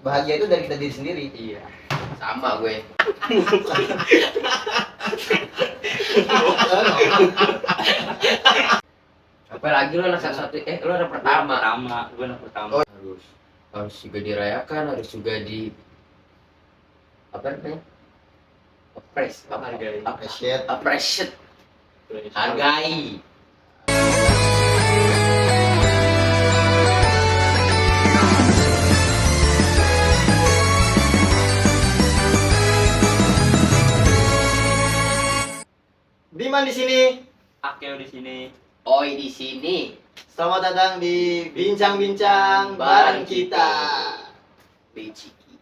Bahagia itu dari kita diri sendiri. Iya. Sama gue. Apalagi lo anak satu, lo anak pertama. Gue anak pertama. Oh, harus juga dirayakan, harus juga di apa namanya? Appreciate. Hargai. Biman di sini. Akeo di sini. Oi di sini. Selamat datang di bincang-bincang bareng kita. Biciki.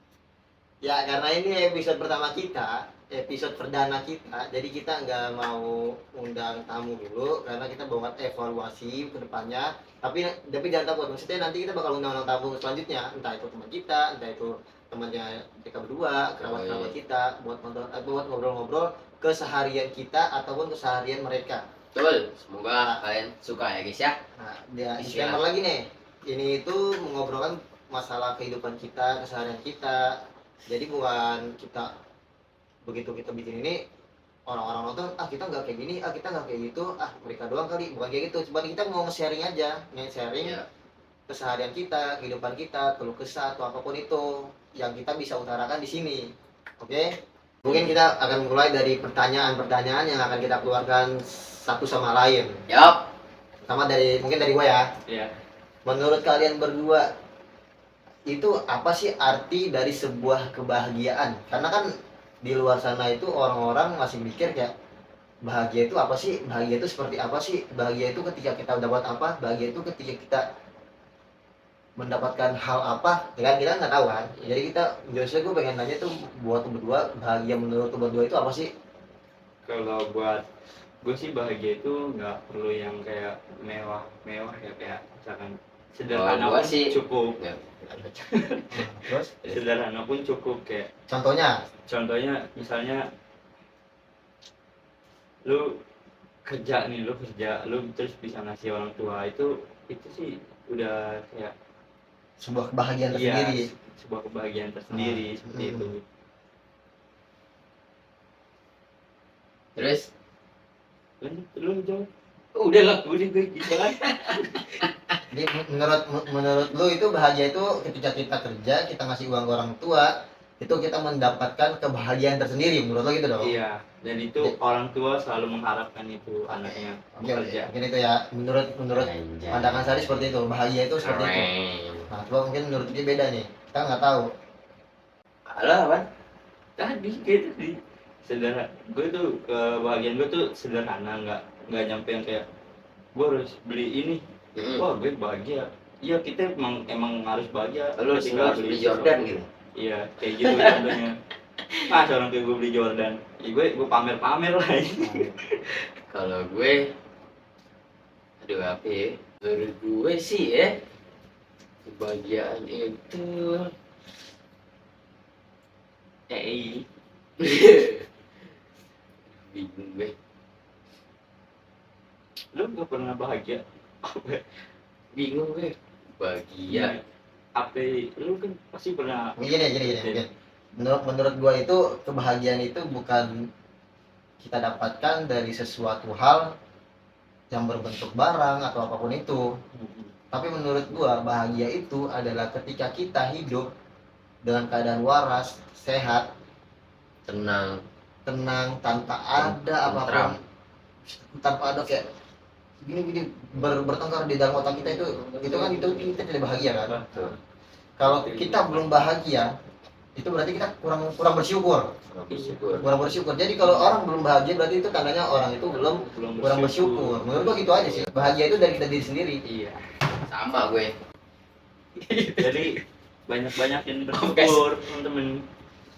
Ya, karena ini episode pertama kita, episode perdana kita, jadi kita nggak mau undang tamu dulu karena kita buat evaluasi ke depannya. Tapi jangan takut, maksudnya nanti kita bakal undang tamu selanjutnya, entah itu teman kita, entah itu temannya kita berdua, kerabat-kerabat kita, buat ngobrol-ngobrol keseharian kita ataupun keseharian mereka. Betul. Semoga kalian suka ya guys ya. Nah, dia disclaimer lagi nih. Ini itu mengobrolkan masalah kehidupan kita, keseharian kita. Jadi bukan kita begitu kita bikin ini orang-orang nonton, kita nggak kayak gini, kita nggak kayak gitu, mereka doang kali, bukan kayak gitu. Cuma kita mau nge-sharing aja, nge-sharing keseharian kita, kehidupan kita, keluh kesah atau apapun itu yang kita bisa utarakan di sini. Oke? Mungkin kita akan mulai dari pertanyaan-pertanyaan yang akan kita keluarkan satu sama lain. Yap. Sama mungkin dari gue ya. Iya. Menurut kalian berdua, itu apa sih arti dari sebuah kebahagiaan? Karena kan di luar sana itu orang-orang masih mikir kayak bahagia itu apa sih? Bahagia itu seperti apa sih? Bahagia itu ketika kita dapat apa? Bahagia itu ketika kita mendapatkan hal apa? Ya kan kita nggak tahu kan. Jadi biasanya gue pengen nanya tuh buat tuh berdua, bahagia menurut tuh berdua itu apa sih? Kalau buat gue sih bahagia itu nggak perlu yang kayak mewah ya, kayak misalkan sederhana Gua pun sih cukup. Ya. Terus Sederhana pun cukup, kayak contohnya misalnya lu kerja, lu terus bisa ngasih orang tua, itu sih udah kayak sebuah kebahagiaan tersendiri. sebuah kebahagiaan tersendiri seperti itu. Terus Lu jawab. udah lah. Udah gue gitu kan. Jadi menurut lu itu bahagia itu ketika kita kerja, kita ngasih uang ke orang tua, itu kita mendapatkan kebahagiaan tersendiri, menurut lo gitu dong? Iya, dan itu orang tua selalu mengharapkan itu anaknya bekerja. Mungkin itu ya, menurut pandangan Sari seperti itu, bahagia itu seperti itu. Nah, coba mungkin menurut dia beda nih, kita nggak tahu. Alah, apa? Tadi sederhana. Gue tuh kebahagiaan gue tuh sederhana, nggak nyampe yang kayak gue harus beli ini. Wah, gue bahagia. Iya, kita emang harus bahagia. Lu harus beli Jordan gitu. Iya, kayak gitu contohnya. Orang kayak gue beli Jordan, ya gue pamer lah. Kalau gue, aduh apa ya? Menurut gue sih ya, kebahagiaan itu, bingung gue. Lu gak pernah bahagia? Bingung gue. Bahagia. Apa? Lu kan pasti pernah. Gini. Menurut gua itu kebahagiaan itu bukan kita dapatkan dari sesuatu hal yang berbentuk barang atau apapun itu. Tapi menurut gua bahagia itu adalah ketika kita hidup dengan keadaan waras, sehat, Tenang. tanpa ada apapun, tanpa ada kayak gini bertengkar di dalam otak kita, itu kan kita tidak bahagia kan. Betul. Kalau kita belum bahagia, itu berarti kita kurang bersyukur. Jadi kalau orang belum bahagia berarti itu tandanya orang itu belum kurang bersyukur. Menurut gua gitu aja sih. Bahagia itu dari kita diri sendiri. Iya. Sama gue. Jadi banyak-banyakin bersyukur temen-temen.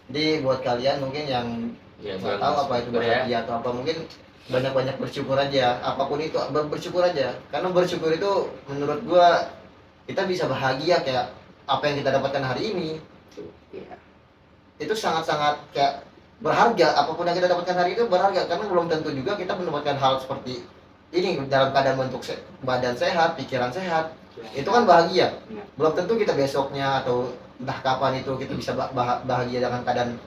Jadi buat kalian mungkin yang nggak tahu apa itu bahagia atau apa, mungkin banyak bersyukur aja. Apapun itu bersyukur aja. Karena bersyukur itu menurut gua kita bisa bahagia kayak apa yang kita dapatkan hari ini. Iya. Itu sangat-sangat kayak berharga. Apapun yang kita dapatkan hari itu berharga, karena belum tentu juga kita mendapatkan hal seperti ini dalam keadaan bentuk badan sehat, pikiran sehat. Itu kan bahagia. Belum tentu kita besoknya atau entah kapan itu kita bisa bahagia dengan keadaan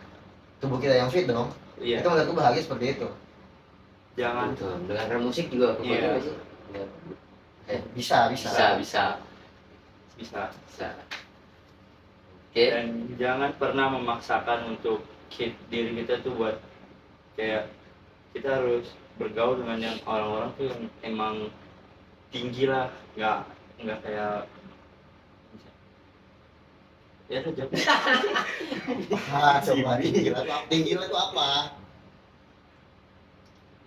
tubuh kita yang fit dong. Iya, Itu menurutku bahagia seperti itu. jangan. Betul. Dengarkan musik juga aku Iya. nggak sih? Bisa Bisa. Bisa. Oke. Dan jangan pernah memaksakan untuk diri kita tuh buat kayak kita harus bergaul dengan yang orang-orang tuh yang emang tinggi lah, nggak kayak ya udah jawab. coba tinggi itu apa?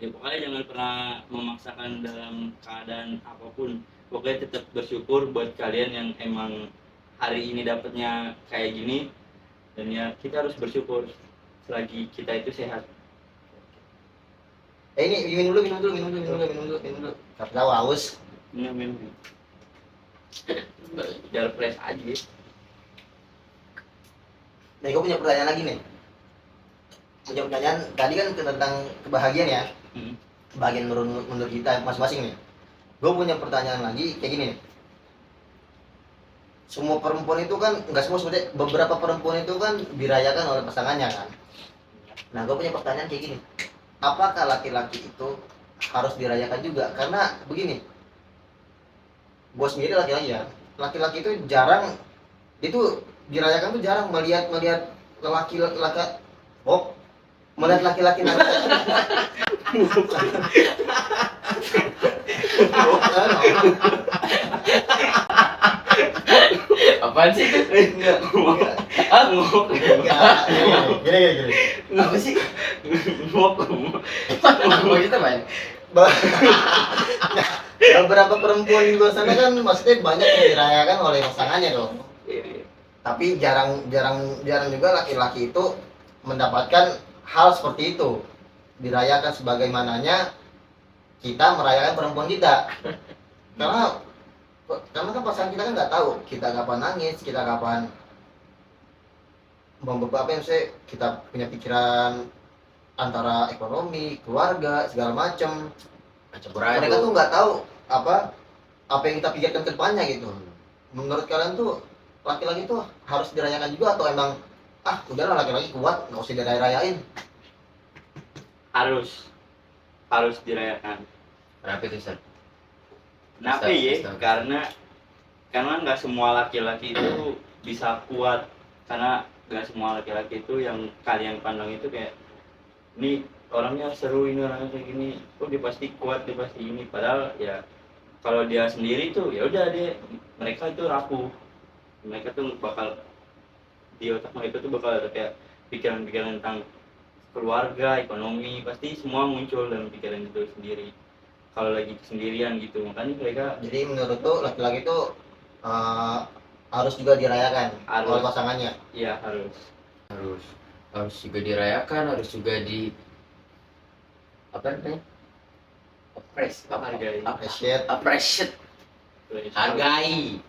Ya pokoknya jangan pernah memaksakan dalam keadaan apapun. Pokoknya tetap bersyukur buat kalian yang emang hari ini dapatnya kayak gini, dan ya kita harus bersyukur selagi kita itu sehat. Ini minum dulu. Nggak tahu haus. Minum. Biar fresh aja. Nih gue punya pertanyaan lagi nih. Punya pertanyaan tadi kan tentang kebahagiaan ya. Kebahagiaan menurut kita masing-masing nih. Gue punya pertanyaan lagi kayak gini nih. Semua perempuan itu kan, nggak semua sebenarnya, beberapa perempuan itu kan dirayakan oleh pasangannya kan. Nah gue punya pertanyaan kayak gini. Apakah laki-laki itu harus dirayakan juga? Karena begini, gue sendiri laki-laki ya. Laki-laki itu jarang, itu dirayakan tuh jarang melihat laki melihat laki-laki nangis. Apaan sih itu? Enggak. Gini. Apa sih? Ngomong. Maksudnya apa? Beberapa perempuan di luar sana kan maksudnya banyak yang dirayakan oleh pasangannya dong. Tapi jarang juga laki-laki itu mendapatkan hal seperti itu, dirayakan sebagaimananya kita merayakan perempuan kita. Karena kan pasangan kita kan nggak tahu kita kapan nangis, kita kapan beberapa yang kita punya pikiran antara ekonomi, keluarga, segala macam. Mereka tuh nggak tahu apa yang kita pikirkan ke depannya gitu. Menurut kalian tuh laki-laki tuh harus dirayakan juga atau emang udahlah laki-laki kuat nggak usah dirayain? Harus dirayakan. Kenapa itu, Sir? Kenapa ya? Karena nggak semua laki-laki itu bisa kuat. Karena nggak semua laki-laki itu yang kalian pandang itu kayak ini orangnya seru, ini orangnya kayak gini, oh dia pasti kuat, dia pasti ini. Padahal ya kalau dia sendiri tuh ya udah mereka itu rapuh. Mereka tuh bakal di otak mereka tuh bakal ada kayak pikiran-pikiran tentang keluarga, ekonomi, pasti semua muncul dalam pikiran itu sendiri. Kalau lagi sendirian gitu, makanya mereka. Jadi menurut tuh laki-laki tuh harus juga dirayakan oleh pasangannya. Iya harus juga dirayakan, harus juga appreciate hargai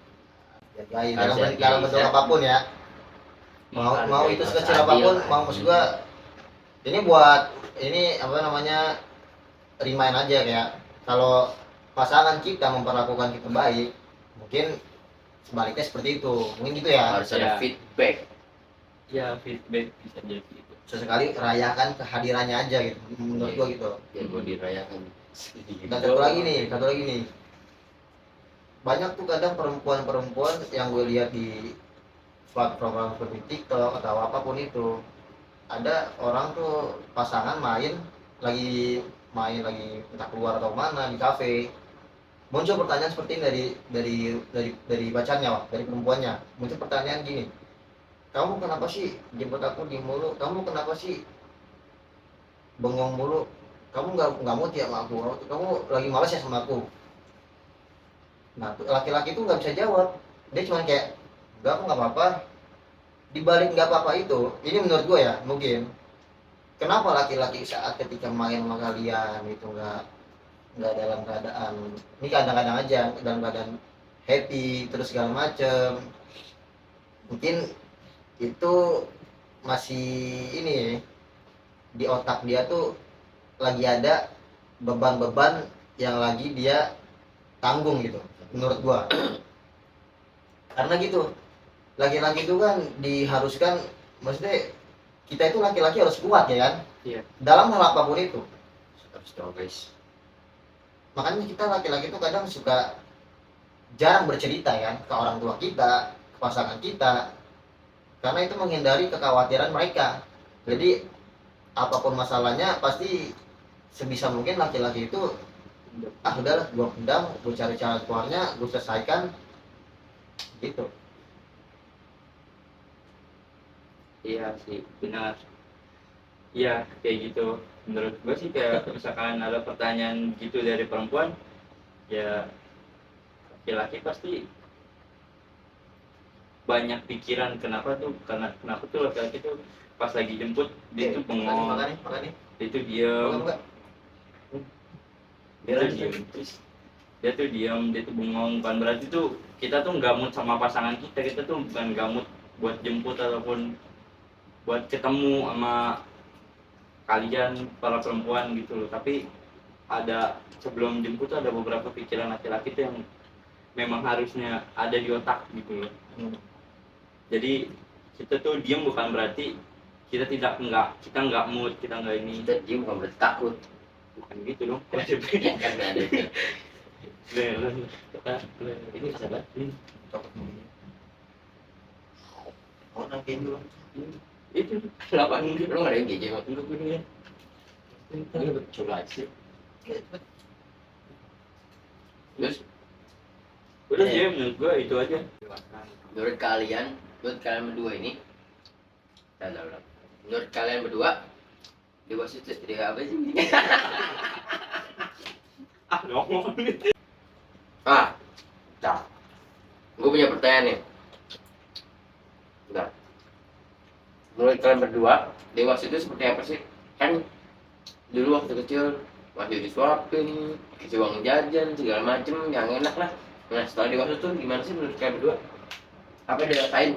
dalam bentuk apapun ya. Mau itu sekecil apapun, mau maksud gua ini buat remind aja kayak kalau pasangan kita memperlakukan kita baik, mungkin sebaliknya seperti itu, mungkin gitu ya. harus ada feedback. Ya feedback bisa jadi gitu. Sesekali rayakan kehadirannya aja gitu, menurut gua gitu. Ya gua dirayakan. Dan satu lagi nih, banyak tuh kadang perempuan yang gue lihat di platform seperti TikTok atau apapun itu, ada orang tuh pasangan lagi entah keluar atau mana di kafe, muncul pertanyaan seperti ini dari pacarnya, dari perempuannya. Muncul pertanyaan gini, kamu kenapa sih jemput aku di mulu, kamu kenapa sih bengong mulu, kamu nggak mau tiap sama aku, kamu lagi malas ya sama aku. Nah laki-laki itu nggak bisa jawab, dia cuma kayak enggak, aku nggak apa-apa. Di balik nggak apa-apa itu, ini menurut gue ya, mungkin kenapa laki-laki saat ketika main sama kalian itu nggak dalam keadaan ini, kadang-kadang aja dalam keadaan happy terus segala macem, mungkin itu masih ini ya, di otak dia tuh lagi ada beban-beban yang lagi dia tanggung gitu, menurut gua. Karena gitu, laki-laki itu kan diharuskan, maksudnya kita itu laki-laki harus kuat ya kan, Iya. dalam hal apapun itu. Harus tahu guys. Makanya kita laki-laki itu kadang suka jarang bercerita ya ke orang tua kita, ke pasangan kita, karena itu menghindari kekhawatiran mereka. Jadi apapun masalahnya pasti sebisa mungkin laki-laki itu udahlah gua pendam, gua cari cara keluarnya, gua selesaikan gitu. Iya sih, benar. Iya, kayak gitu. Menurut gue sih kayak misalkan ada pertanyaan gitu dari perempuan, ya laki-laki pasti banyak pikiran kenapa tuh laki-laki tuh pas lagi jemput dia tuh bengong, Makanya dia tuh diam, enggak dia tuh diam, terus dia tuh bengong. Bukan berarti tuh kita tuh nggak mood sama pasangan kita tuh bukan nggak mood buat jemput ataupun buat ketemu sama kalian para perempuan gitu loh. Tapi ada sebelum jemput tuh ada beberapa pikiran laki-laki tuh yang memang harusnya ada di otak gitu loh. Jadi kita tuh diem bukan berarti kita nggak mood, kita nggak ini, Kita diem bukan berarti takut. bukan gitu dong. Ya kan ada itu. Ini sahabat. oh nanti dulu Itu Kenapa lu nggak ada yang gigi mak? untuk ini ya. Lu betul aja sih. Terus Udah sih menurut gua itu aja. menurut kalian berdua ini, menurut kalian berdua dewasa itu jadi apa sih? Ngomong nih. Nah, gue punya pertanyaan nih. Bentar. Menurut kalian berdua, dewasa itu seperti apa sih? Kan dulu waktu kecil masih disuapin, kasih uang jajan segala macem yang enak lah. Nah setelah dewasa tuh gimana sih menurut kalian berdua? Apa yang dirasain?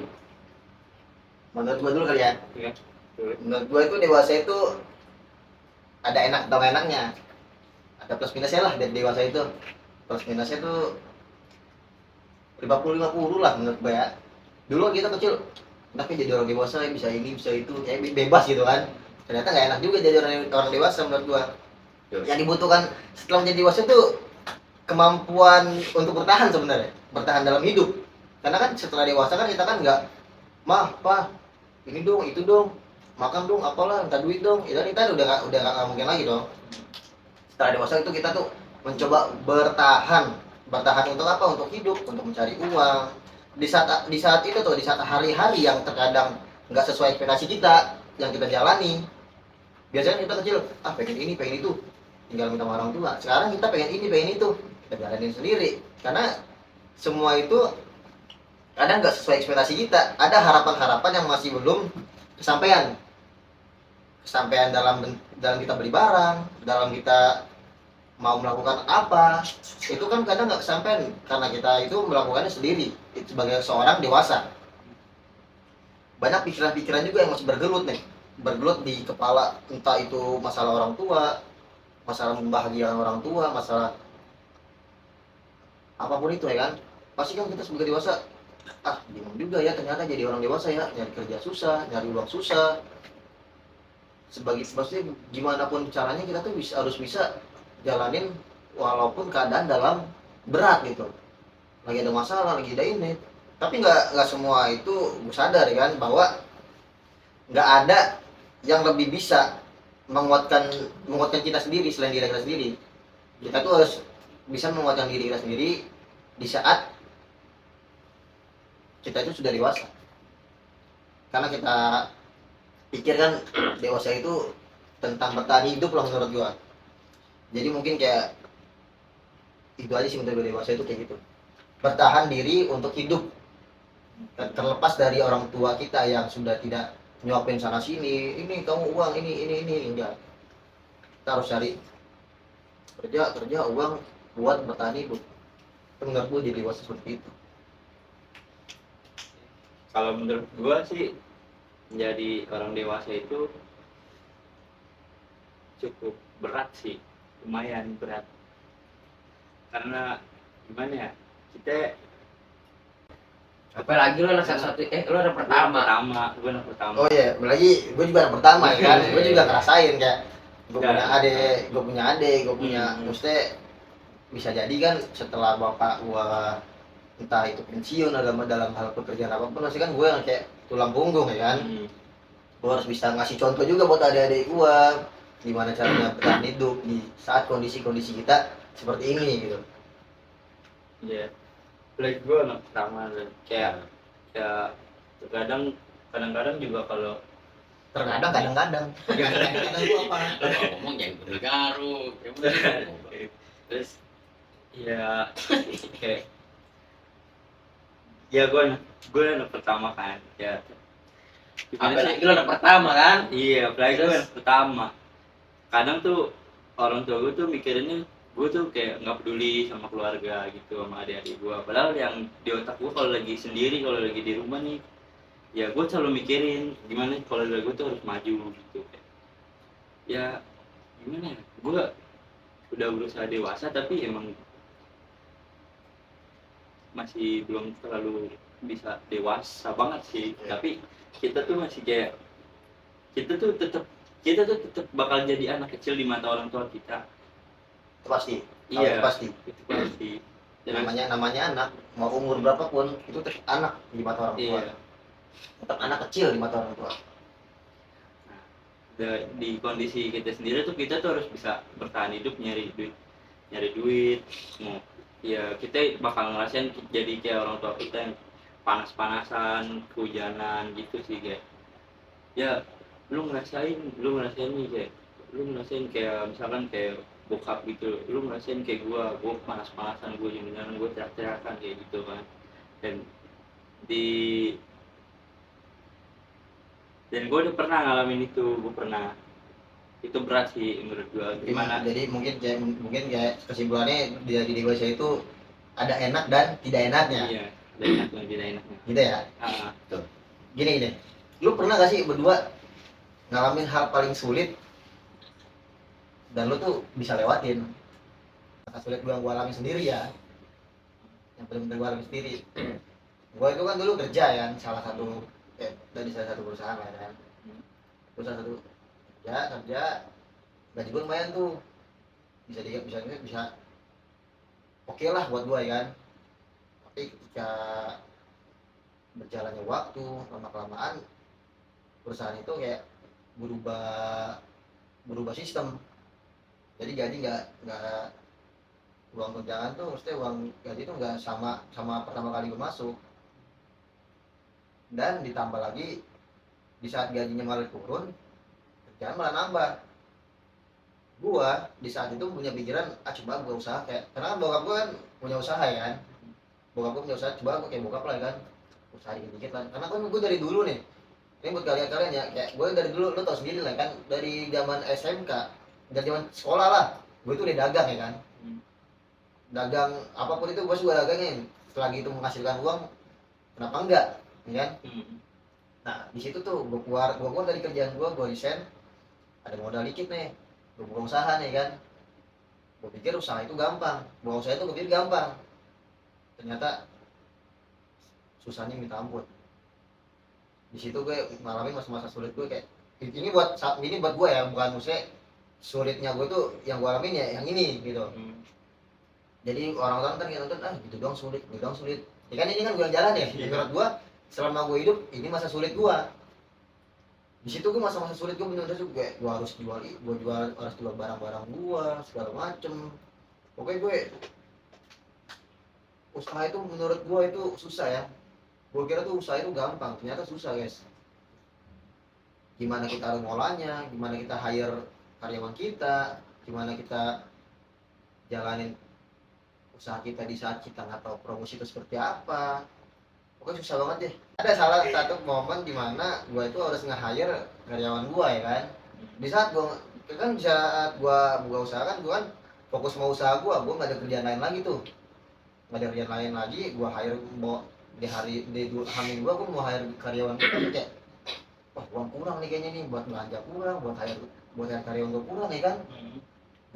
menurut gua dulu kali ya. Iya. Menurut gua itu dewasa itu ada enak dan enaknya, ada plus minusnya lah dari dewasa itu. Plus minusnya tuh 50-50 lah menurut gua ya. Dulu kita kecil tapi jadi orang dewasa bisa ini bisa itu kayak bebas gitu kan, ternyata nggak enak juga jadi orang dewasa menurut gua. Yang dibutuhkan setelah menjadi dewasa itu kemampuan untuk bertahan sebenarnya, bertahan dalam hidup. Karena kan setelah dewasa kan kita kan nggak mah pa ini dong itu dong makan dong apalah minta duit dong, itu kan kita udah nggak mungkin lagi dong. Setelah dewasa itu kita tuh mencoba bertahan untuk apa, untuk hidup, untuk mencari uang. Di saat itu tuh, di saat hari-hari yang terkadang nggak sesuai ekspektasi kita yang kita jalani. Biasanya kita kecil pengen ini pengen itu, tinggal minta sama orang tua. Sekarang kita pengen ini pengen itu, kita jalanin sendiri. Karena semua itu kadang nggak sesuai ekspektasi kita. Ada harapan-harapan yang masih belum kesampaian dalam kita beli barang, dalam kita mau melakukan apa, itu kan kadang nggak kesampaian karena kita itu melakukannya sendiri sebagai seorang dewasa. Banyak pikiran-pikiran juga yang masih bergelut di kepala, entah itu masalah orang tua, masalah membahagiakan orang tua, masalah apapun itu ya kan. Pasti kan kita sebagai dewasa bingung juga ya, ternyata jadi orang dewasa ya, nyari kerja susah, nyari uang susah. Maksudnya gimana pun caranya kita tuh harus bisa jalanin walaupun keadaan dalam berat gitu, lagi ada masalah, lagi ada ini. Tapi nggak semua itu gue sadar ya kan, bahwa nggak ada yang lebih bisa menguatkan kita sendiri selain diri kita sendiri. Kita tuh harus bisa menguatkan diri kita sendiri di saat kita itu sudah dewasa. Karena kita pikir kan dewasa itu tentang bertahan hidup lah menurut gua. Jadi mungkin kayak itu aja sih menurut gua, dewasa itu kayak gitu, bertahan diri untuk hidup, terlepas dari orang tua kita yang sudah tidak nyuapin sana sini, ini kamu uang ini enggak. Kita harus cari kerja uang buat bertahan hidup. Menurut gua jadi dewasa seperti itu. Kalau menurut gua sih menjadi orang dewasa itu cukup berat sih, lumayan berat. Karena gimana ya, kita Apalagi lu anak satu, lu anak pertama. Gue anak pertama. Oh iya, apalagi gue juga anak pertama ya kan. Gue juga ngerasain kayak gue Ya, punya adik, gue punya maksudnya bisa jadi kan setelah bapak gua entah itu pensiun dalam hal pekerjaan apapun pasti kan gue yang kayak tulang punggung ya kan. Gue harus bisa ngasih contoh juga buat adik-adik gue gimana caranya bertahan hidup di saat kondisi-kondisi kita seperti ini gitu. Iya. Apalagi gue anak pertama dan kayak kadang-kadang juga kalau Kadang-kadang itu apa? Ngomong jangan bener garuk. terus ya kayak ya gue anak pertama kan ya. Apalagi lu anak pertama kan? Iya, apalagi gue anak pertama. Kadang tuh orang tua gue tuh mikirinnya gue tuh kayak nggak peduli sama keluarga gitu, sama adik-adik gue. Padahal yang di otak gue kalau lagi sendiri, kalau lagi di rumah nih, ya gue selalu mikirin gimana kalau gue tuh harus maju gitu. Ya gimana ya, gue udah berusaha dewasa tapi emang masih belum terlalu bisa dewasa banget sih. Tapi kita tuh masih kayak kita tuh tetap bakal jadi anak kecil di mata orang tua kita. Itu pasti. Iya, Itu pasti. itu pasti. Namanya anak mau umur berapapun itu tetap anak di mata orang tua. Iya. Tetap anak kecil di mata orang tua. Di kondisi kita sendiri tuh kita tuh harus bisa bertahan hidup, nyari duit mau ya kita bakal ngerasain jadi kayak orang tua kita yang panas-panasan, kehujanan gitu sih kayak ya lu ngerasain nih kayak lu ngerasain kayak misalkan kayak bokap gitu, lu ngerasain kayak gua panas-panasan, gua hujan-hujanan, gua teriak-teriakan kayak gitu kan. Dan gue udah pernah ngalamin itu, itu berat sih menurut gue. Gimana? Jadi mungkin kayak kesimpulannya di dewasa itu ada enak dan tidak enaknya. Iya, ada enak dan tidak enaknya. Gitu ya. Tuh. Gini. Lu pernah gak sih berdua ngalamin hal paling sulit dan lu tuh bisa lewatin? Masa sulit gua alami sendiri ya. Yang benar-benar gua alami sendiri. Gua itu kan dulu kerja ya, salah satu perusahaan lah kan. Perusahaan satu kerja gaji gue lumayan tuh bisa oke lah buat gue ya kan. Tapi ketika berjalannya waktu lama kelamaan perusahaan itu kayak berubah sistem. Jadi gaji nggak uang kerjaan tuh maksudnya uang gaji tuh nggak sama pertama kali gue masuk. Dan ditambah lagi di saat gajinya malah turun, kerjaan malah nambah. Gua di saat itu punya pikiran, coba gua usaha kayak, karena bokap gua kan punya usaha ya kan. Bokap gua punya usaha, coba gua kayak bokap lah kan. Usaha dikit-dikit lah. Karena kan gua dari dulu nih. Ini buat kalian ya, kayak gua dari dulu lu tau sendiri lah kan, dari zaman SMK, dari zaman sekolah lah. Gua itu udah dagang ya kan. Dagang apapun itu gua juga dagangin. Selagi itu menghasilkan uang, kenapa enggak? Ya kan? Nah di situ tuh gue keluar dari kerjaan gue resign, ada modal dikit nih, gue buka usaha nih kan. Gue pikir usaha itu gampang, buka usaha itu gue pikir gampang, ternyata susahnya minta ampun. Di situ gue ngalamin masa-masa sulit gue kayak ini buat gue ya, bukan maksudnya sulitnya gue tuh yang gue alamin ya yang ini gitu. Jadi orang-orang kan yang nonton gitu doang sulit, ya kan ini kan gue yang jalan ya. Menurut gue selama gue hidup ini masa sulit gue. Di situ gue masa-masa sulit gue bener-bener gue harus jual barang-barang gue segala macem. Pokoknya gue usaha itu menurut gue itu susah ya. Gue kira tuh usaha itu gampang, ternyata susah guys. Gimana kita harus ngolahnya, gimana kita hire karyawan kita, gimana kita jalanin usaha kita di saat kita nggak tahu promosi itu seperti apa. Pokoknya susah banget deh. Ada salah satu momen di mana gue itu harus nge-hire karyawan gue ya kan. Di saat gue kan buka usaha kan gue kan fokus sama usaha gue nggak ada kerjaan lain lagi tuh. Nggak ada kerjaan lain lagi, gue hire di hamil gue mau hire karyawan gue kan kayak wah uang kurang nih kayaknya nih, buat belanja kurang, buat hire karyawan gue kurang ya kan.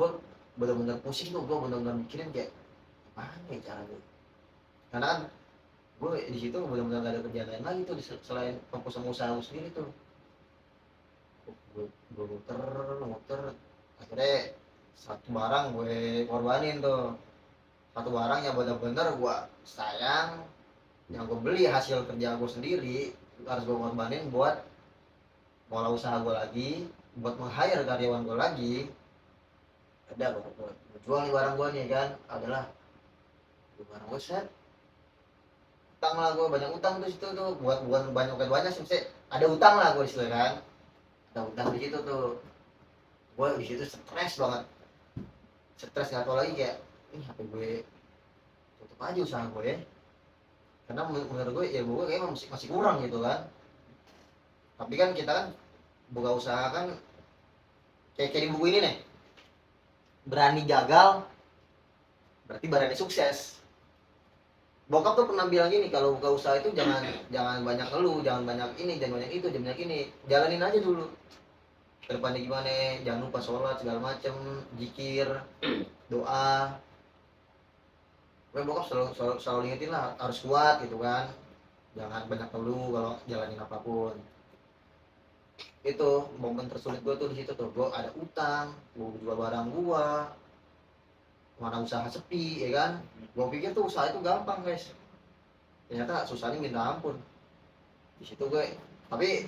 Gue bener-bener pusing tuh, gue bener-bener mikirin kayak mana ya caranya. Karena kan gue di situ benar-benar gak ada kerjaan lain lagi tuh selain fokus sama usaha gue sendiri tuh. Gue muter akhirnya satu barang gue korbanin tuh, satu barang yang benar-benar gue sayang, yang gue beli hasil kerja gue sendiri, harus gue korbanin buat mulai usaha gue lagi, buat meng-hire karyawan gue lagi. Ada gue jual nih barang gue nih kan, adalah barang gue set utang lah, gue banyak utang tuh situ tuh, bukan banyak sih, ada utang lah gue di situ kan, ada utang di situ tuh. Gue di situ stres banget, stres nggak tau lagi kayak ini HP gue tutup aja usaha gue ya, karena menurut gue ya gue kayak masih kurang gitu kan. Tapi kan kita kan buka usaha kan kayak di buku ini nih, berani gagal berarti berani sukses. Bokap tuh pernah bilang gini, kalau buka usaha itu jangan banyak ngeluh, jangan banyak ini, jangan banyak itu, jangan banyak ini, jalanin aja dulu ke depannya gimana, jangan lupa sholat segala macem, zikir, doa. Bokap selalu ingetin lah, harus kuat gitu kan, jangan banyak ngeluh kalau jalanin apapun. Itu momen tersulit gue tuh di situ tuh, gue ada utang, gue jual barang gue, mana usaha sepi ya kan. Gue pikir tuh usaha itu gampang guys, ternyata susahnya minta ampun di situ gue. Tapi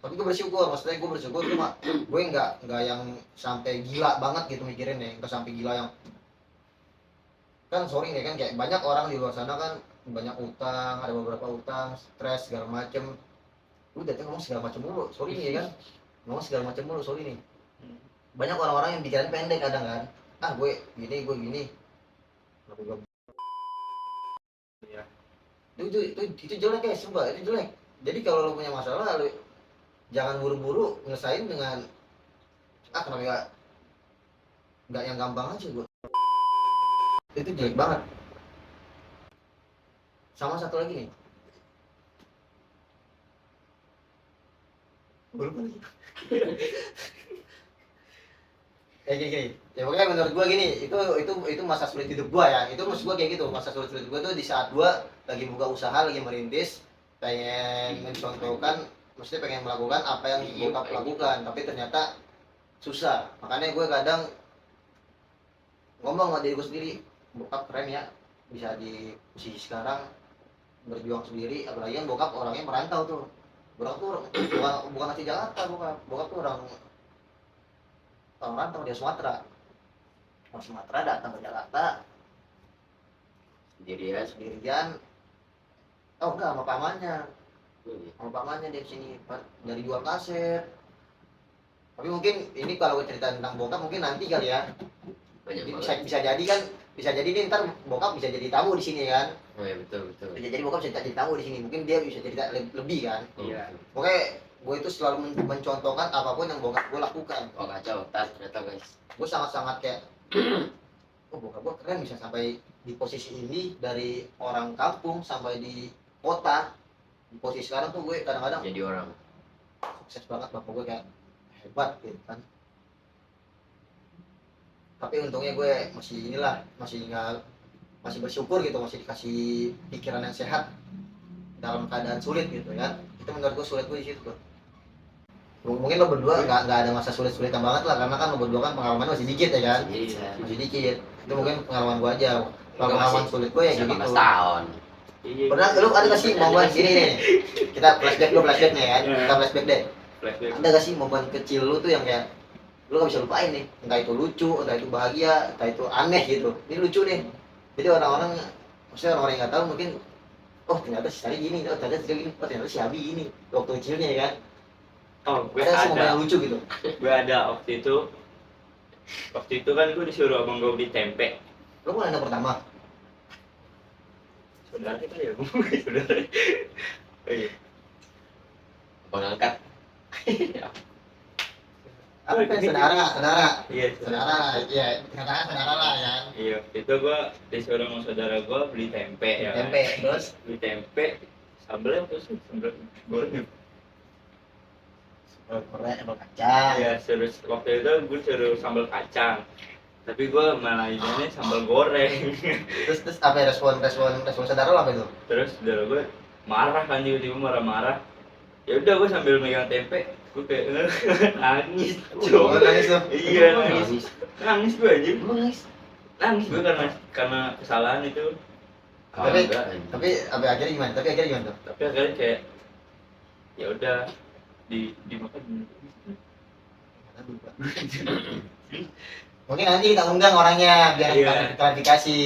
gue bersyukur, maksudnya gue bersyukur cuma gue nggak yang sampai gila banget gitu mikirin ya, nggak sampai gila yang kan sorry nih kan, kayak banyak orang di luar sana kan banyak utang, ada beberapa utang, stres segala macem. Udah tuh ngomong segala macem mulu, sorry nih ya kan, ngomong segala macem mulu, sorry nih. Banyak orang-orang yang pikiran pendek kadang kan, gue gini tapi gue ya. itu jelek ya, sumpah itu jelek. Jadi kalau lo punya masalah, lo jangan buru-buru ngelesain dengan kenapa nggak yang gampang aja gue. Itu jelek banget. Sama satu lagi nih, gue lupa lagi. Gini. Ya pokoknya menurut gue gini, itu masa sulit hidup gue ya. Itu maksud gue kayak gitu, masa sulit hidup gue tuh di saat gue lagi buka usaha, lagi merintis, pengen mencontohkan, maksudnya pengen melakukan apa yang bokap lakukan, tapi ternyata susah. Makanya gue kadang ngomong sama diri gue sendiri, bokap keren ya, bisa di posisi sekarang berjuang sendiri. Apalagi kan bokap orangnya merantau tuh. Bokap tuh bukan asli Jakarta, bokap tuh orang rantau, dia Sumatera. Orang Sumatera datang ke Jakarta sendirian. Oh enggak, sama pamannya dia kesini dari jual kaset. Tapi mungkin ini kalau cerita tentang bokap mungkin nanti kali ya. Bisa jadi nih ntar bokap bisa jadi tamu di sini kan. Oh ya betul. Bisa jadi bokap bisa jadi tamu di sini, mungkin dia bisa cerita lebih kan. Iya. Oke, gue itu selalu mencontohkan apapun yang bokap gue lakukan. Oh kacau, ternyata guys. Gue sangat kayak bokap gue keren bisa sampai di posisi ini, dari orang kampung sampai di kota. Di posisi sekarang tuh gue kadang-kadang Jadi orang. sukses banget, bapak gue kayak hebat gitu kan. Tapi untungnya gue masih bersyukur gitu, masih dikasih pikiran yang sehat dalam keadaan sulit gitu kan. Itu menurut gue sulit gue di situ tuh. Mungkin lo berdua nggak ada masa sulit-sulitan banget lah, karena kan lo berdua kan pengalaman masih dikit ya kan. Masih dikit. Itu mungkin pengalaman gue aja. Kalau pengalaman sulit gue ya kayak gitu. Tahun. Pernah lu ada gak sih momen gini nih? Kita flashback nih ya. Kita flashback deh. Ada gak sih momen kecil lu tuh yang kayak lu gak bisa lupain nih? Entah itu lucu, entah itu bahagia, entah itu aneh gitu. Ini lucu nih. Jadi orang-orang, maksudnya orang-orang yang nggak tahu mungkin, oh ternyata si Sari gini, oh ternyata si gini, oh ternyata si Abi gini waktu kecilnya ya kan. Oh, gue Ada sih momen ada. yang lucu gitu. Gue ada waktu itu kan gue disuruh abang gue beli tempe. Lu mulai anak pertama? Saudara kita ya, saudara. Oh iya. Pengangkat. Apa ya? Saudara. Iya, Iya, katakan saudara lah ya. Iya, itu gue disuruh sama saudara gue beli tempe ya. kan. Tempe, terus Beli tempe, sambelnya apa sih? Sambel goreng. sambal kacang. Iya, waktu itu gue suruh sambal kacang. Tapi gue malah idenya sambal goreng. Terus apa ya, respon saudara lo apa itu? Terus saudara gue marah kan, tiba-tiba marah-marah. Ya udah gue sambil megang tempe, gue kayak nangis. Oh, nangis lo? Iya Oh, nangis. Nangis gue aja. Nangis. Nangis gue karena kesalahan itu. Tapi- Enggak, anjing. Tapi akhirnya gimana? Tuh? Tapi akhirnya kayak ya udah dimakan. Mungkin nanti kita undang orangnya biar Iya. kita klarifikasi.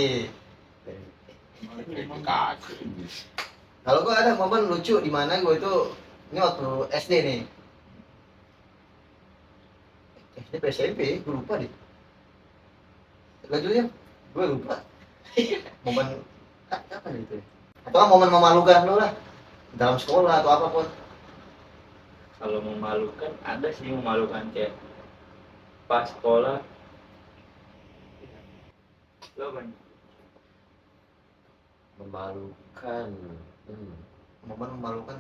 Kalau gua ada momen lucu di mana gua itu ini waktu SD nih. SD apa SMP, gua lupa deh. Lanjut ya, gua lupa. Momen apa gitu? Atau momen memalukan lo lah dalam sekolah atau apapun. Kalau memalukan ada sih memalukan kayak pas sekolah. Lo kan Memalukan. Momen memalukan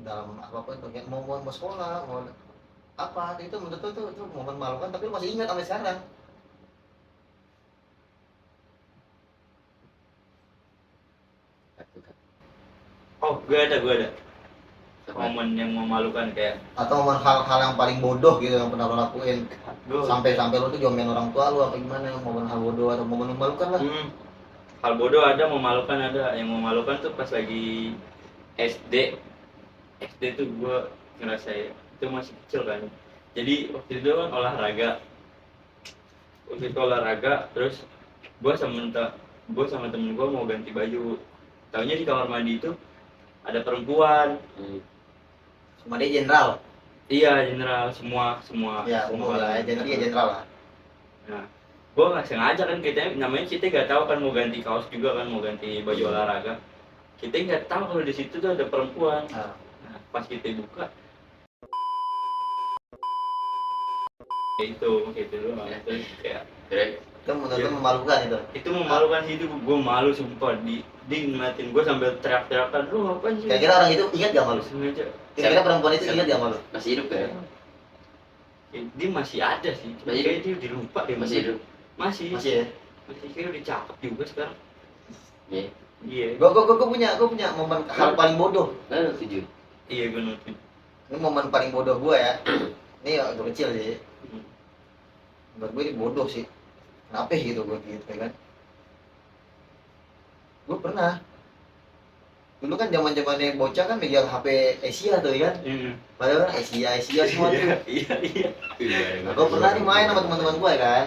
dalam apapun tuh, kayak mau sekolah, mau apa itu menurut tuh itu momen memalukan tapi lu masih ingat sampai sekarang. oh gue ada momen yang memalukan kayak Atau momen hal-hal yang paling bodoh gitu yang pernah lo lakuin gue sampai lo tuh diomelin orang tua lu apa gimana, momen hal bodoh atau momen memalukan lah. hal bodoh ada, memalukan ada. Yang memalukan tuh pas lagi SD tuh gue ngerasa ya, itu masih kecil kan. Jadi waktu itu kan olahraga terus gue sama temen gue mau ganti baju. Taunya di kamar mandi itu ada perempuan. Cuma dia jenderal. Iya, general semua Ya, umum lah, dia jenderal lah. Nah, gue nggak sengaja kan, kita nggak tahu kan mau ganti kaos juga kan, mau ganti baju olahraga. Kita nggak tahu kalau di situ tuh ada perempuan. Nah, Nah, pas kita buka, kayak itu doang. Terus kayak Keren. itu menurut lu memalukan itu. itu memalukan sih, itu gue malu sumpah. Di ngeliatin gue sambil teriak-teriakan, lu ngapain sih? Kira-kira orang itu ingat gak malu? Sengaja. Kira-kira perempuan itu ingat gak malu? Masih hidup ya? Dia masih ada sih, Masih kayak dia dilupa deh. Masih hidup. Masih Ya. masih kayak udah cakep juga sekarang. Iya. Iya. Gue punya momen hal paling bodoh. Kan 7. Iya gue ngerti. Ini momen paling bodoh gue ya. Ini ya udah kecil sih. Menurut gue ini bodoh sih. Kenapa gitu gue gitu kan? Gue pernah. Dulu kan zaman-zamannya bocah kan megang HP Asia tuh kan. Padahal kan Asia semua tuh. Iya. Nah, gue pernah nih main sama teman-teman gue kan.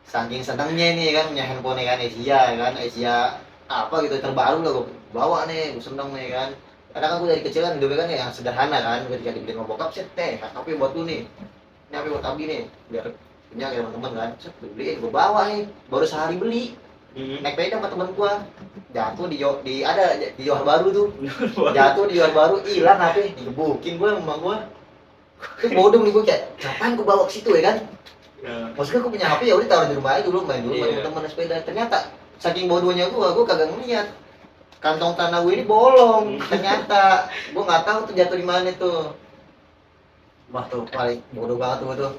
Saking senengnya nih kan punya handphone kan Asia apa gitu terbaru lah gue bawa nih, gue seneng nih kan. Karena kan gue dari kecil kan hidupnya kan yang sederhana kan, ketika dibeliin sama bokap set teh HP buat lu nih, ini HP buat Abi nih, biar punya kayak teman-teman kan, set gue beliin, gue bawa nih, baru sehari beli, naik sepeda sama temen gue, jatuh di Johar Baru tuh, jatuh di Johar Baru, hilang HP, digebukin gue sama gue, itu bodoh nih gue kayak, ngapain gue bawa ke situ ya kan? Maksudnya gue punya HP ya udah taruh di rumah aja dulu main Iya. sama temen sepeda. Ternyata saking bodohnya gue kagak ngeliat kantong tanah gue ini bolong. Ternyata gue nggak tahu tuh jatuh di mana tuh. Wah tuh paling bodoh banget tuh.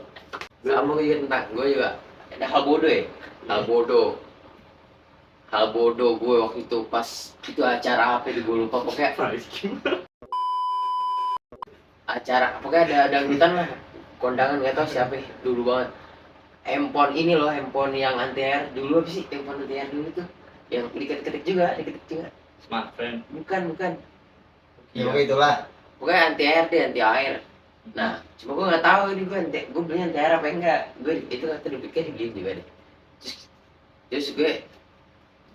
Sama gue juga tentang, gue juga ada hal bodoh ya. Hal bodoh gue waktu itu pas itu acara apa di gue lupa, pokoknya pokoknya ada dangdutan lah, kondangan nggak tahu siapa ya, dulu banget. Handphone ini loh, handphone yang anti air dulu, apa sih handphone anti air dulu tuh yang diketik juga. Smartphone. Bukan Ya itulah. pokoknya anti air. Nah cuma gue nggak tahu ini gue beli anti air apa enggak, gue itu kata dipikir dia juga deh. Terus gue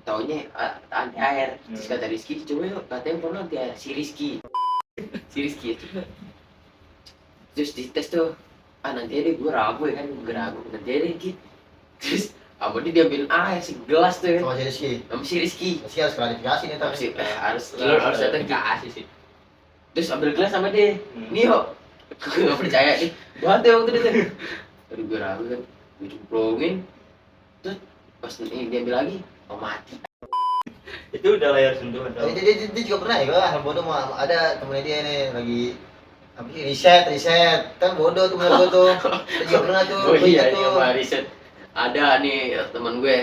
taunya anti air. Terus kata Rizky, coba yuk katanya handphone lo anti air. Si Rizky coba. Terus dites tuh, nanti aja deh, gue ragu nanti aja deh gitu. Terus dia diambil air segelas tuh kan Sama si Rizky. sama si Rizky. Rizky harus klarifikasi nih tapi. harus datang kasih sih. terus ambil gelas sama dia. Nih yuk, gue gak percaya nih, banget ya waktu itu. Aduh gue ragu kan, gue cemplungin. Terus pas ini diambil lagi, mati. Itu udah layar sentuhan. Dia juga pernah ya, hal bodoh ada temennya dia nih lagi Tapi riset kan bodoh tuh menurut gua tuh. Kita juga pernah tuh. Oh Gua iya, ingat ini tuh. sama riset. Ada nih teman gue,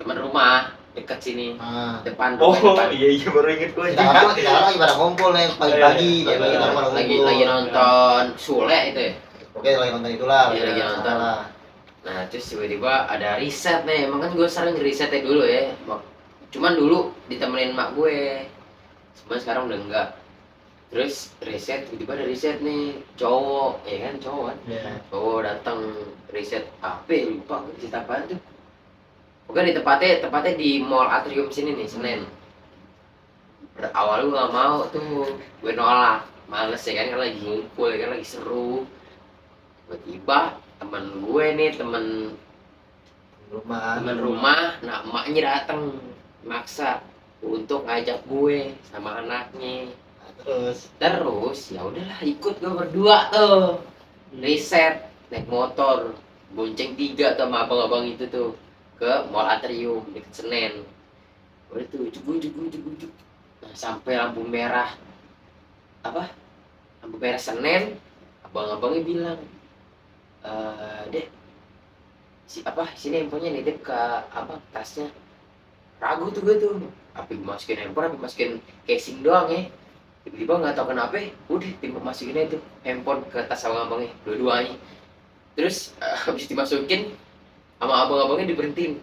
teman rumah dekat sini, Ah. depan Oh rumah depan. iya baru inget gue. Kita orang lagi pada ngumpul nih pagi-pagi Ya, kita pada lagi ngumpul. nonton Sule itu ya. Oke, lagi nonton itulah. Iya, lagi nonton. Lah. Nah terus tiba-tiba ada riset nih, emang kan gue sering risetnya dulu ya. Cuman dulu ditemenin mak gue, cuman sekarang udah enggak. Terus riset, tiba-tiba ada riset nih cowok, ya kan cowok kan. Iya. Cowok datang riset apa ya, lupa gue riset apaan tuh. Pokoknya di tepatnya di Mall Atrium sini nih, Senen. Awal gue gak mau tuh, gue nolak, males ya kan lagi ngumpul ya kan lagi seru. Tiba-tiba teman gue nih, temen rumah, nah emaknya datang maksa untuk ngajak gue sama anaknya. Terus ya udahlah ikut gue berdua tuh riset naik motor bonceng 3 tuh sama abang-abang itu tuh ke Mall Atrium deket Senen. Udah tuh ujuk. Nah, sampai lampu merah Senen, abang-abangnya bilang deh sini handphonenya nitip ke tasnya. Ragu tuh gue tuh apa masukin handphone apa masukin casing doang ya. Tiba-tiba nggak tahu kenapa udah masukin aja tuh handphone ke tas abang-abangnya dua-duanya. Terus habis dimasukin sama abang-abangnya diberhentiin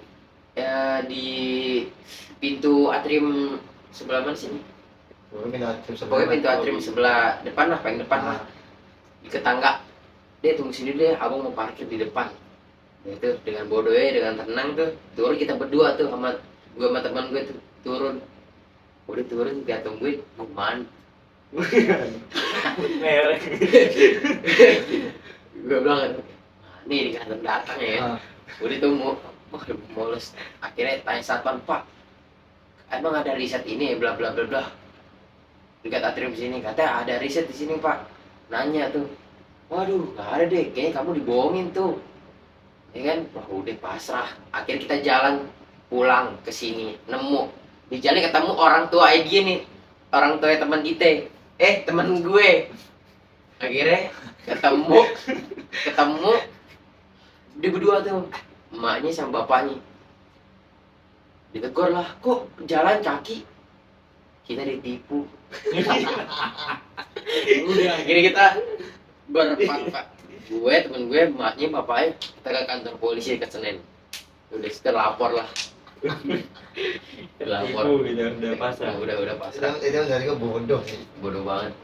di pintu atrium sebelah mana sini? Pokoknya pintu atrium sebelah depan lah, paling depan lah. Ke tangga. Dia tunggu sini deh, abang mau parkir di depan. Ya itu dengan bodohnya, dengan tenang tuh turun kita berdua tuh sama gue sama teman gue tuh turun. Udah turun dia tungguin kuman. Merek. Gue bilang nih di kantor datang ya. Udah tuh mulus. Akhirnya tanya satpam, Pak, emang ada riset ini bla bla bla bla dekat atrium sini, katanya ada riset di sini Pak. Nanya tuh, waduh nggak ada deh, kayaknya kamu dibohongin tuh. Ya kan, wah udah pasrah. Akhirnya kita jalan pulang ke sini, nemu di jalan ketemu orang tua dia nih, orang tua teman kita, teman gue. Akhirnya ketemu dia berdua tuh, emaknya sama bapaknya. Ditegur lah, kok jalan kaki? Kita ditipu. Udah akhirnya kita berempat, gue, temen gue, emaknya, bapaknya, kita ke kantor polisi ke Senen. Udah kita lapor lah. Lapor. Udah pasrah. Udah pasrah. Itu dari gue bodoh sih. Bodoh banget.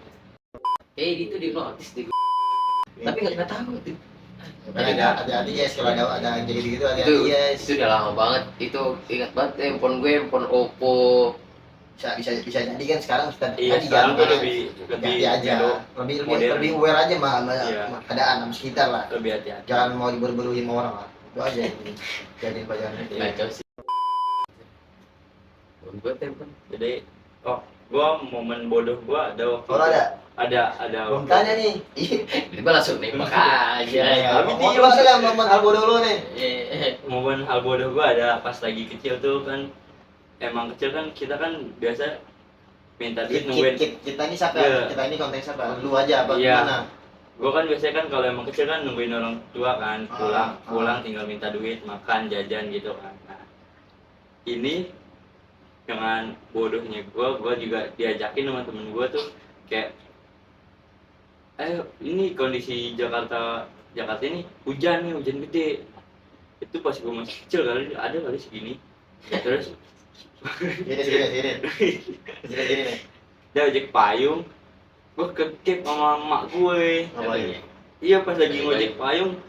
Itu di notis di tapi nggak tahu tuh. Ada yes kalau ada yang gitu ada Itu yes. itu udah lama banget. Itu ingat banget handphone gue, handphone Oppo. Bisa jadi kan sekarang sudah Iya, sekarang tuh lebih aja modern. lebih aware aja sama Iya. keadaan sama sekitar lah. lebih hati-hati. Jangan mau diberu-beruin sama orang lah. Itu aja yang jadi pelajaran. Kacau sih. Handphone gue handphone. Jadi gua momen bodoh gua ada waktu Kalau itu. ada ada belum waktu tanya nih. Tiba langsung nembak aja. Tapi dia ada kan momen hal bodoh lu nih. momen hal bodoh gua ada pas lagi kecil tuh kan, emang kecil kan kita kan biasa minta duit nungguin. Kita ini siapa? Iya. Kita ini konteks siapa? Lu aja apa Iya. gimana? Gua kan biasanya kan kalau emang kecil kan nungguin orang tua kan, pulang Ah. tinggal minta duit, makan, jajan gitu kan. Nah, ini dengan bodohnya gua juga diajakin sama temen gua tuh kayak, ayo ini kondisi Jakarta ini hujan gede. Itu pas gua masih kecil kali ada kali segini. Terus Sini nih. dia ojek payung, gua kekep sama emak gue. Ngapain? Iya pas lagi ngojek payung,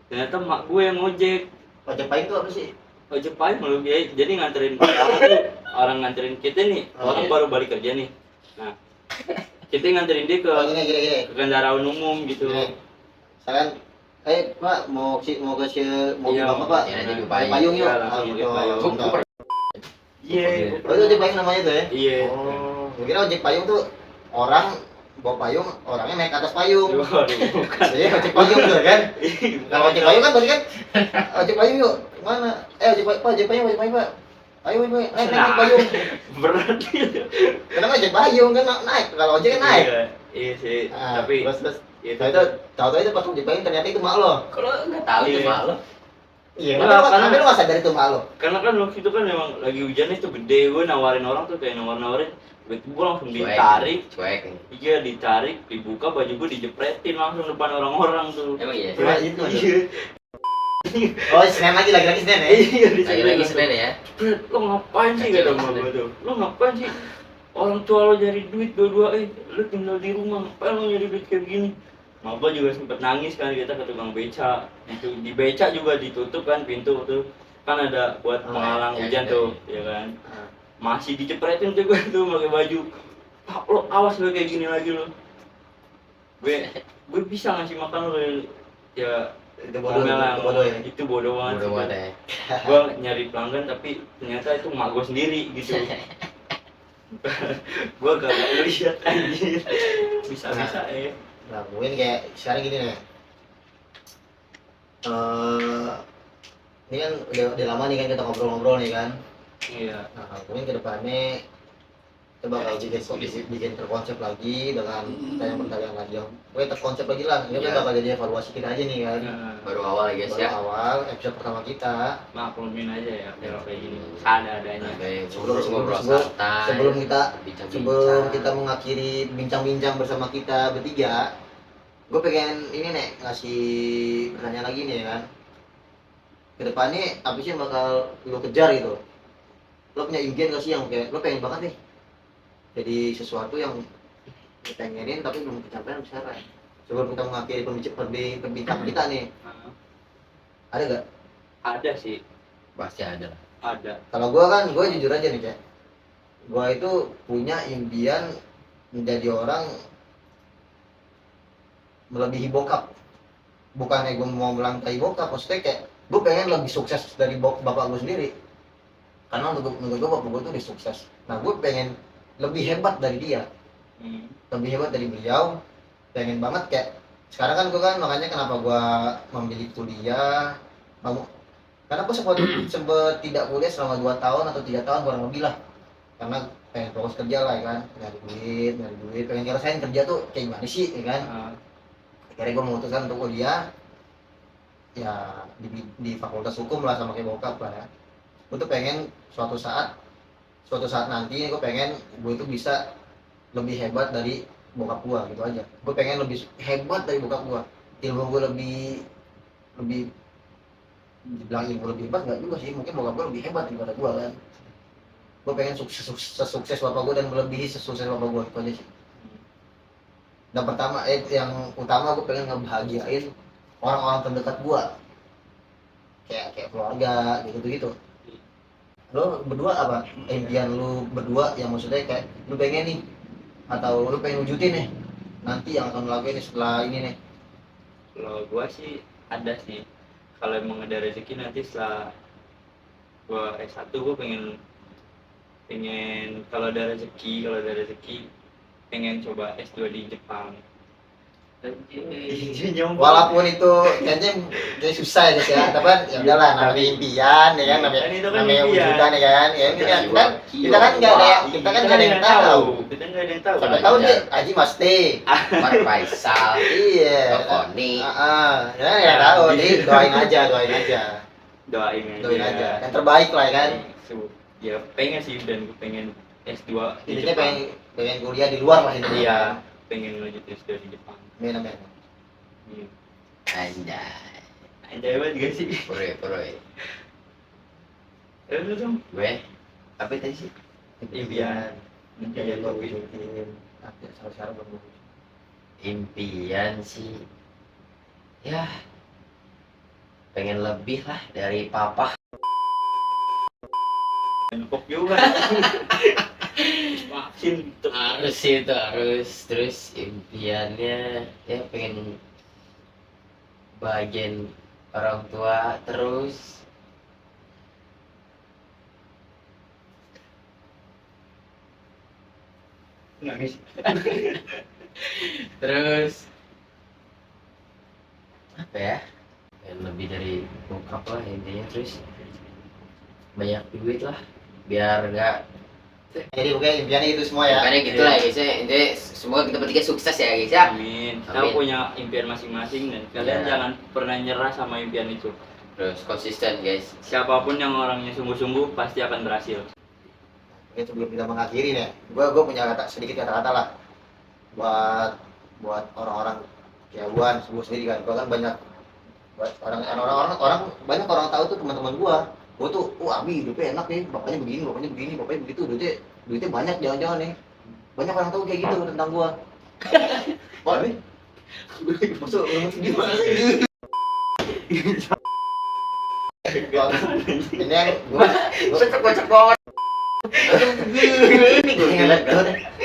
ternyata emak gue yang ngojek. Ojek payung itu apa sih? Ojek payung loh, jadi nganterin orang nganterin kita nih, orang baru balik kerja nih. Nah, kita nganterin dia ke Gini. kendaraan umum gitu. Gini. Misalkan, Pak mau ke Iya, Bapak Pak. ya, jadi Payung yuk. Iya, langsung jadi payung. Bentar. Iya. Oh, itu ojek payung namanya tuh ya? Iya. Oh, gue kira ojek payung tuh orang bawa payung, orangnya naik ke atas payung. Waduh, bukan. Jadi ojek payung tuh kan? Kalau ojek payung kan berarti kan ojek payung yuk. Mana? Ojek payung Pak. Ayo naik payung. Berat. Kenapa ojek payung kan naik, kalau ojek kan naik. Iya sih, Nah, tapi terus itu tahu itu pas ojek payung ternyata itu mak lo. Kalau nggak tahu Iya. tuh mak lo. Iya, Enggak, tapi lu nggak sadar itu mak lo. karena kan waktu itu kan memang lagi hujan itu gede, gue nawarin orang tuh kayak nawarin, gue langsung ditarik, Cuek. iya ditarik, dibuka baju gue dijepretin langsung depan orang-orang tuh. Emang iya. Cuma itu. Iya. Oh, Senin lagi Senin ya. Iya, Lagi-lagi Senin ya. Bret, lo ngapain sih kata mama gue tuh? Lo ngapain sih? Orang tua lo nyari duit dua-dua, lo tinggal di rumah, ngapain lo nyari duit kayak begini? Mama juga sempet nangis kan, kita ke tukang beca. Di beca juga ditutup kan pintu tuh. Kan ada buat Oh, menghalang ya, hujan ya, tuh, ya kan? Masih dicepretin tuh gue tuh pakai baju. Pak, lo awas lo kayak gini lagi lo. Gue bisa ngasih makan lo, ya Itu bodoh, ngomel lah, itu bodoh ya. itu bodoh banget Udah sih, buat kan. ya. Gue nyari pelanggan tapi ternyata itu emak gue sendiri gitu. Gue gak lihat anjir, bisa ya. Nah, mungkin kayak sekarang gini nih. Ini kan udah lama nih kan kita ngobrol-ngobrol nih kan. Iya. Nah, mungkin ke depannya kita bakal bikin terkonsep lagi dengan pertanyaan lagi yang terkonsep lagi lah. Ini Iya. bakal jadi evaluasi kita aja nih kan. Baru awal ya guys Baru ya. awal episode pertama kita. Maklumin aja ya kalau kayak gini. Ada-adanya. Oke, Sebelum- ngobrol sebelum- santai. sebelum kita- bincang-bincang. Sebelum kita mengakhiri bincang-bincang bersama kita bertiga, gue pengen ini nih ngasih pertanyaan lagi nih kan. Kedepannya apa sih yang bakal lo kejar gitu? Lo punya impian gak sih yang kayak lo pengen banget nih jadi sesuatu yang lo pengenin tapi belum kecapean sekarang? Sebelum kita mengakhiri perbincangan kita nih, ada gak? Ada sih, Pasti ada lah. ada. Kalau gue kan, gue jujur aja nih Cek, gue itu punya impian menjadi orang melebihi bokap. Bukannya gue mau melantai bokap, maksudnya kayak gue pengen lebih sukses dari bapak gue sendiri. Karena menurut gue bapak gue tuh udah sukses. Nah gue pengen lebih hebat dari dia, lebih hebat dari beliau. Pengen banget kayak sekarang kan gue kan, makanya kenapa gue memilih kuliah. Karena gue sempat tidak kuliah selama 2 tahun atau 3 tahun kurang lebih lah. Karena pengen fokus kerja lah ya kan, nyari duit, pengen ngerasain kerja tuh kayak gimana sih ya kan. Akhirnya gue memutuskan untuk kuliah ya di fakultas hukum lah sama kayak bokap lah ya. Gue tuh pengen suatu saat nanti gue pengen gue itu bisa lebih hebat dari bokap gue gitu aja. Gue pengen lebih hebat dari bokap gue, ilmu gue lebih dibilang ilmu lebih hebat nggak juga sih, mungkin bokap gue lebih hebat daripada gue kan. Gue pengen sukses bapak gue dan melebihi sesukses bapak gue, itu aja sih. Dan pertama yang utama gue pengen ngebahagiain orang-orang terdekat gue, kayak keluarga gitu. Lo berdua apa impian lu berdua yang maksudnya kayak lu pengen nih atau lu pengen wujudin nih nanti yang akan lo lakuin setelah ini nih? Kalau gua sih ada sih. Kalau emang ada rezeki nanti setelah gua S1 gua pengen kalau ada rezeki pengen coba S2 di Jepang. Walaupun itu kayaknya kayak susah ya guys ya, tapi ya udahlah, namanya impian ya kan, Kan itu kan namanya impian. wujudan ya kan, ya ini kan kita kan nggak ada yang tahu. Kita nggak ada yang tahu. Siapa tahu dia Haji Masti, Mar Faisal, iya, Koni. ya nggak tahu, jadi doain aja, Doain aja, yang terbaik lah ya kan. Ya pengen sih, dan gue pengen S2 di Intinya Jepang. pengen kuliah di luar lah intinya. Iya, pengen lanjut S2 di Jepang. Amin. Iya. Anjay. Anjay banget gak sih? Puroi. Lu dong. Gue apa tadi sih? Impian. Impian gue wujudin. Salah belum wujud. Impian sih. Ya. Pengen lebih lah dari papa. Empok juga. Vaksin Harus terus impiannya ya pengen bagian orang tua terus nangis. terus apa ya, pengen lebih dari bokap lah intinya, terus banyak duit lah biar enggak Jadi pokoknya impiannya itu semua ya. makanya gitu lah guys ya. Intinya semoga kita bertiga sukses ya guys ya. Amin. Kita Amin. punya impian masing-masing dan kalian Iya. jangan pernah nyerah sama impian itu. Terus konsisten guys. Siapapun yang orangnya sungguh-sungguh pasti akan berhasil. Oke, sebelum kita mengakhiri nih, gue punya sedikit kata-kata lah buat orang-orang kayak gue sendiri kan. Gue kan banyak buat orang banyak orang tahu tuh teman-teman gue tuh abi hidupnya enak nih, bapaknya begini bapaknya begitu, duitnya banyak, jangan-jangan nih banyak orang tahu kayak gitu tentang gue. Wah nih masuk gimana sih? Ini yang gue Kocak banget.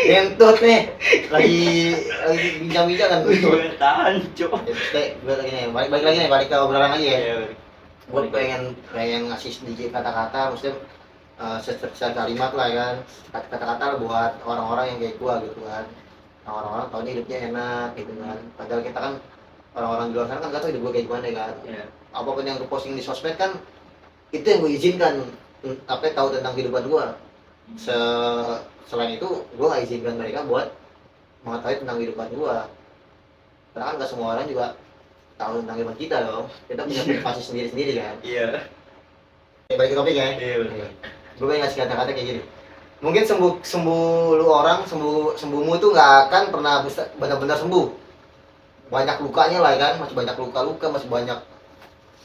ngentut nih lagi bincang-bincang kan Gue tahan, cok. gue lagi nih balik ke obrolan lagi ya. Iya, Gue pengen ngasih sedikit kata-kata, maksudnya secara kalimat lah ya kan, kata-kata buat orang-orang yang kayak gue gitu kan. Nah, orang-orang taunya hidupnya enak gitu kan, padahal kita kan orang-orang di luar sana kan gak tau hidup gue kayak gimana ya kan. Iya. Apapun yang gue posting di sosmed kan itu yang gue izinkan, apa tahu tentang kehidupan gue. Selain itu gue gak izinkan mereka buat mengetahui tentang kehidupan gue, karena kan gak semua orang juga tahu tentang kehidupan kita dong. Kita punya privasi sendiri-sendiri kan. Iya. Balik ke topik ya. Iya, benar. Gue pengen ngasih kata-kata kayak gini. Mungkin sembuh lu orang, sembuhmu tuh nggak akan pernah bisa benar-benar sembuh. Banyak lukanya lah kan, masih banyak luka-luka, masih banyak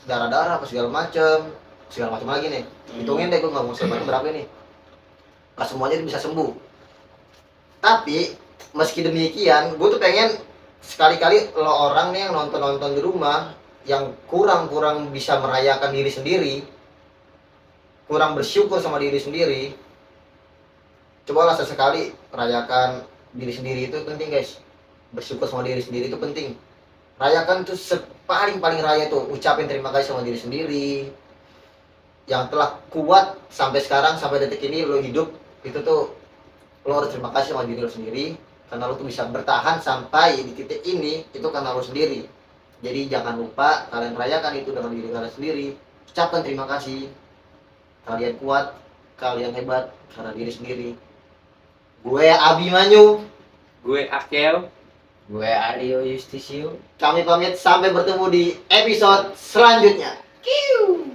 darah-darah, apa segala macam lagi nih. Hitungin deh, gue nggak mau sebanyak berapa nih. Gak semuanya bisa sembuh. Tapi meski demikian, gue tuh pengen sekali-kali lo orang nih yang nonton di rumah yang kurang bisa merayakan diri sendiri, kurang bersyukur sama diri sendiri, cobalah sesekali rayakan diri sendiri. Itu penting guys, bersyukur sama diri sendiri itu penting. Rayakan tuh paling raya tuh, ucapin terima kasih sama diri sendiri yang telah kuat sampai sekarang, sampai detik ini lo hidup. Itu tuh lo harus terima kasih sama diri lo sendiri, karena lo tuh bisa bertahan sampai di titik ini itu karena lo sendiri. Jadi jangan lupa kalian rayakan itu dengan diri kalian sendiri, ucapkan terima kasih. Kalian kuat, kalian hebat karena diri sendiri. Gue Abimanyu, Gue Akel. Gue Aryo Justisio. kami pamit sampai bertemu di episode selanjutnya. Kiu.